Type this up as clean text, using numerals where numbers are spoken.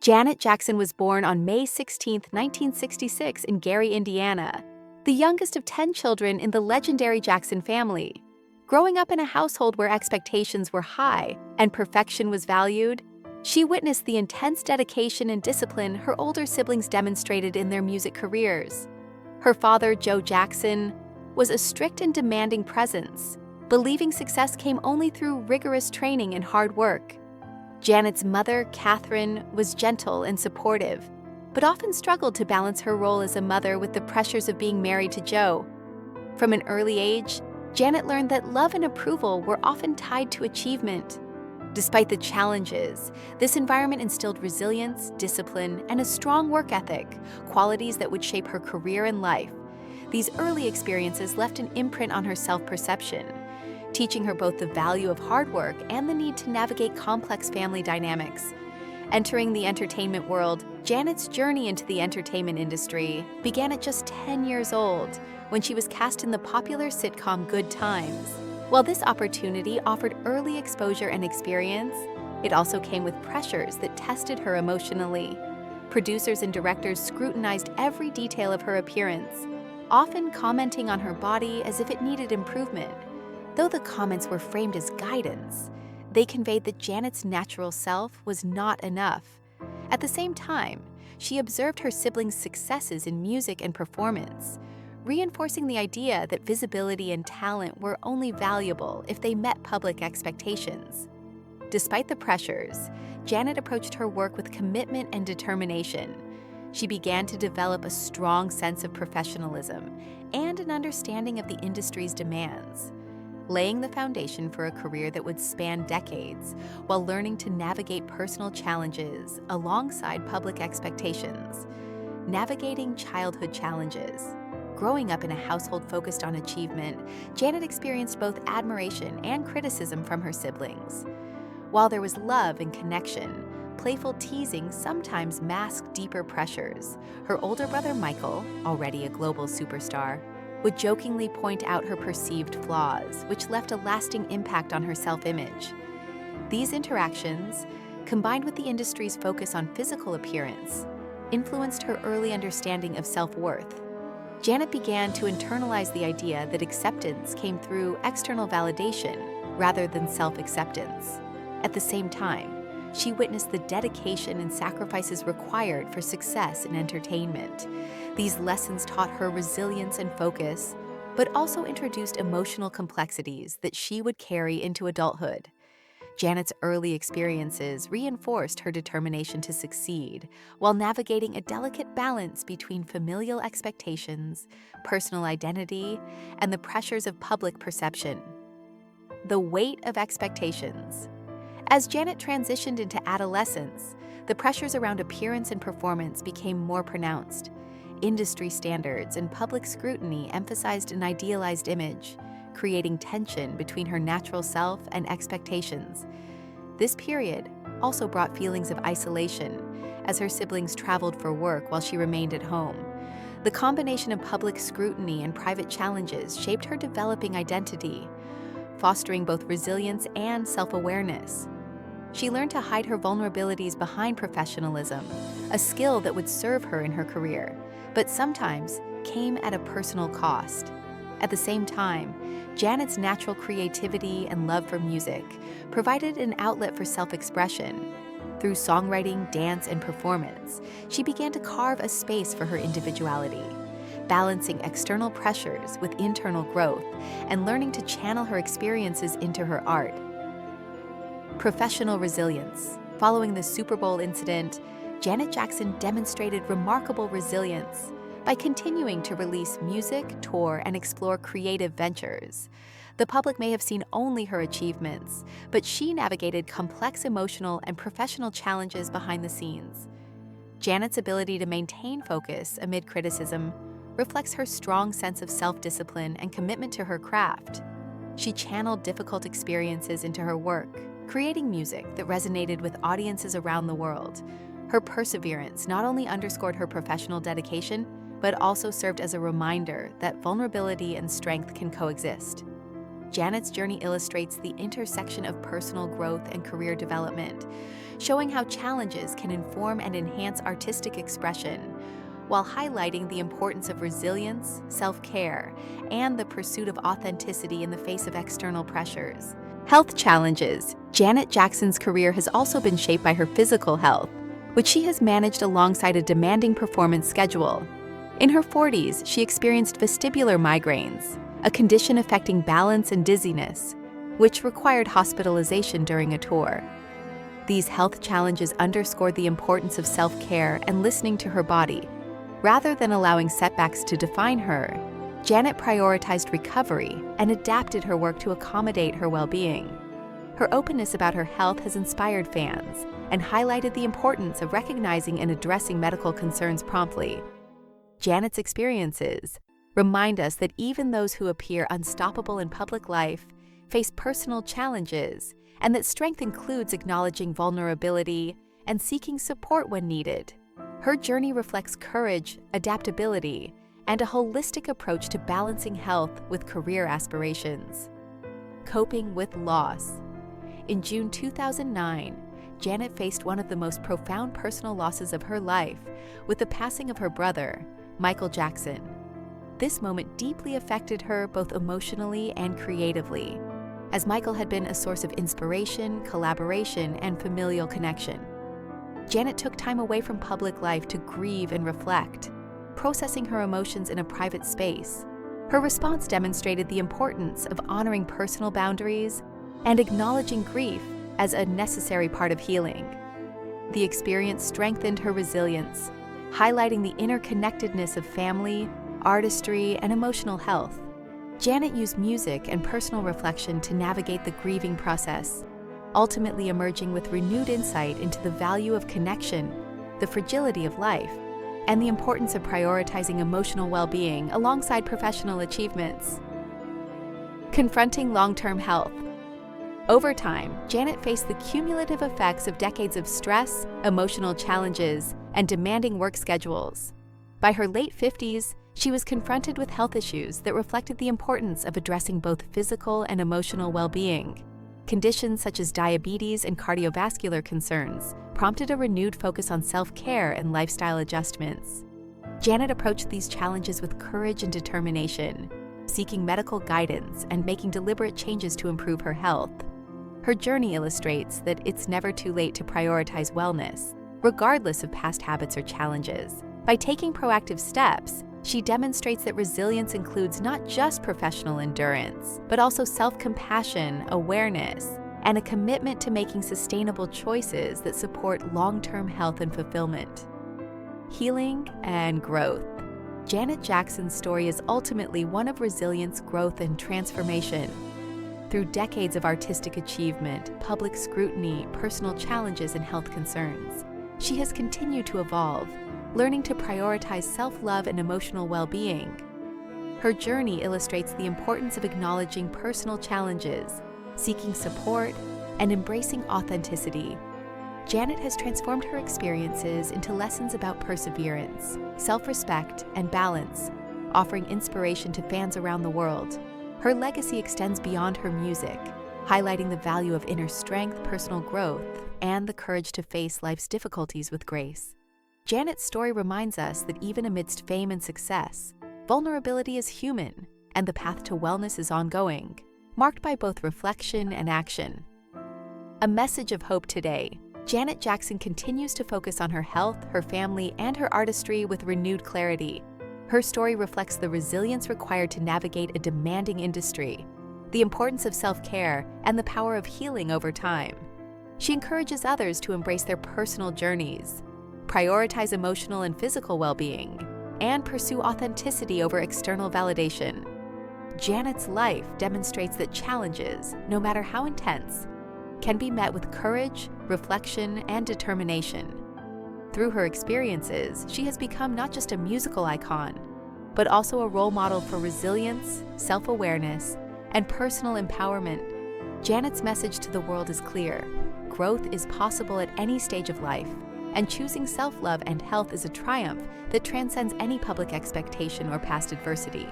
Janet Jackson was born on May 16, 1966 in Gary, Indiana, the youngest of 10 children in the legendary Jackson family. Growing up in a household where expectations were high and perfection was valued, she witnessed the intense dedication and discipline her older siblings demonstrated in their music careers. Her father, Joe Jackson, was a strict and demanding presence, believing success came only through rigorous training and hard work. Janet's mother, Catherine, was gentle and supportive, but often struggled to balance her role as a mother with the pressures of being married to Joe. From an early age, Janet learned that love and approval were often tied to achievement. Despite the challenges, this environment instilled resilience, discipline, and a strong work ethic, qualities that would shape her career and life. These early experiences left an imprint on her self-perception, teaching her both the value of hard work and the need to navigate complex family dynamics. Entering the entertainment world, Janet's journey into the entertainment industry began at just 10 years old, when she was cast in the popular sitcom Good Times. While this opportunity offered early exposure and experience, it also came with pressures that tested her emotionally. Producers and directors scrutinized every detail of her appearance, often commenting on her body as if it needed improvement. Though the comments were framed as guidance, they conveyed that Janet's natural self was not enough. At the same time, she observed her siblings' successes in music and performance, reinforcing the idea that visibility and talent were only valuable if they met public expectations. Despite the pressures, Janet approached her work with commitment and determination. She began to develop a strong sense of professionalism and an understanding of the industry's demands, laying the foundation for a career that would span decades while learning to navigate personal challenges alongside public expectations. Navigating childhood challenges. Growing up in a household focused on achievement, Janet experienced both admiration and criticism from her siblings. While there was love and connection, playful teasing sometimes masked deeper pressures. Her older brother Michael, already a global superstar, would jokingly point out her perceived flaws, which left a lasting impact on her self-image. These interactions, combined with the industry's focus on physical appearance, influenced her early understanding of self-worth. Janet began to internalize the idea that acceptance came through external validation rather than self-acceptance. At the same time, she witnessed the dedication and sacrifices required for success in entertainment. These lessons taught her resilience and focus, but also introduced emotional complexities that she would carry into adulthood. Janet's early experiences reinforced her determination to succeed while navigating a delicate balance between familial expectations, personal identity, and the pressures of public perception. The weight of expectations. As Janet transitioned into adolescence, the pressures around appearance and performance became more pronounced. Industry standards and public scrutiny emphasized an idealized image, creating tension between her natural self and expectations. This period also brought feelings of isolation, as her siblings traveled for work while she remained at home. The combination of public scrutiny and private challenges shaped her developing identity, fostering both resilience and self-awareness. She learned to hide her vulnerabilities behind professionalism, a skill that would serve her in her career, but sometimes came at a personal cost. At the same time, Janet's natural creativity and love for music provided an outlet for self-expression. Through songwriting, dance, and performance, she began to carve a space for her individuality, balancing external pressures with internal growth and learning to channel her experiences into her art. Professional resilience. Following the Super Bowl incident, Janet Jackson demonstrated remarkable resilience by continuing to release music, tour, and explore creative ventures. The public may have seen only her achievements, but she navigated complex emotional and professional challenges behind the scenes. Janet's ability to maintain focus amid criticism reflects her strong sense of self-discipline and commitment to her craft. She channeled difficult experiences into her work, creating music that resonated with audiences around the world. Her perseverance not only underscored her professional dedication, but also served as a reminder that vulnerability and strength can coexist. Janet's journey illustrates the intersection of personal growth and career development, showing how challenges can inform and enhance artistic expression, while highlighting the importance of resilience, self-care, and the pursuit of authenticity in the face of external pressures. Health challenges. Janet Jackson's career has also been shaped by her physical health, which she has managed alongside a demanding performance schedule. In her 40s, she experienced vestibular migraines, a condition affecting balance and dizziness, which required hospitalization during a tour. These health challenges underscored the importance of self-care and listening to her body. Rather than allowing setbacks to define her, Janet prioritized recovery and adapted her work to accommodate her well-being. Her openness about her health has inspired fans and highlighted the importance of recognizing and addressing medical concerns promptly. Janet's experiences remind us that even those who appear unstoppable in public life face personal challenges, and that strength includes acknowledging vulnerability and seeking support when needed. Her journey reflects courage, adaptability, and a holistic approach to balancing health with career aspirations. Coping with loss. In June 2009, Janet faced one of the most profound personal losses of her life with the passing of her brother, Michael Jackson. This moment deeply affected her both emotionally and creatively, as Michael had been a source of inspiration, collaboration, and familial connection. Janet took time away from public life to grieve and reflect, processing her emotions in a private space. Her response demonstrated the importance of honoring personal boundaries and acknowledging grief as a necessary part of healing. The experience strengthened her resilience, highlighting the interconnectedness of family, artistry, and emotional health. Janet used music and personal reflection to navigate the grieving process, ultimately emerging with renewed insight into the value of connection, the fragility of life, and the importance of prioritizing emotional well-being alongside professional achievements. Confronting long-term health. Over time, Janet faced the cumulative effects of decades of stress, emotional challenges, and demanding work schedules. By her late 50s, she was confronted with health issues that reflected the importance of addressing both physical and emotional well-being. Conditions such as diabetes and cardiovascular concerns prompted a renewed focus on self-care and lifestyle adjustments. Janet approached these challenges with courage and determination, seeking medical guidance and making deliberate changes to improve her health. Her journey illustrates that it's never too late to prioritize wellness, regardless of past habits or challenges. By taking proactive steps, she demonstrates that resilience includes not just professional endurance, but also self-compassion, awareness, and a commitment to making sustainable choices that support long-term health and fulfillment. Healing and growth. Janet Jackson's story is ultimately one of resilience, growth, and transformation. Through decades of artistic achievement, public scrutiny, personal challenges, and health concerns, she has continued to evolve, learning to prioritize self-love and emotional well-being. Her journey illustrates the importance of acknowledging personal challenges, seeking support, and embracing authenticity. Janet has transformed her experiences into lessons about perseverance, self-respect, and balance, offering inspiration to fans around the world. Her legacy extends beyond her music, highlighting the value of inner strength, personal growth, and the courage to face life's difficulties with grace. Janet's story reminds us that even amidst fame and success, vulnerability is human, and the path to wellness is ongoing, marked by both reflection and action. A message of hope today. Janet Jackson continues to focus on her health, her family, and her artistry with renewed clarity. Her story reflects the resilience required to navigate a demanding industry, the importance of self-care, and the power of healing over time. She encourages others to embrace their personal journeys, prioritize emotional and physical well-being, and pursue authenticity over external validation. Janet's life demonstrates that challenges, no matter how intense, can be met with courage, reflection, and determination. Through her experiences, she has become not just a musical icon, but also a role model for resilience, self-awareness, and personal empowerment. Janet's message to the world is clear: growth is possible at any stage of life, and choosing self-love and health is a triumph that transcends any public expectation or past adversity.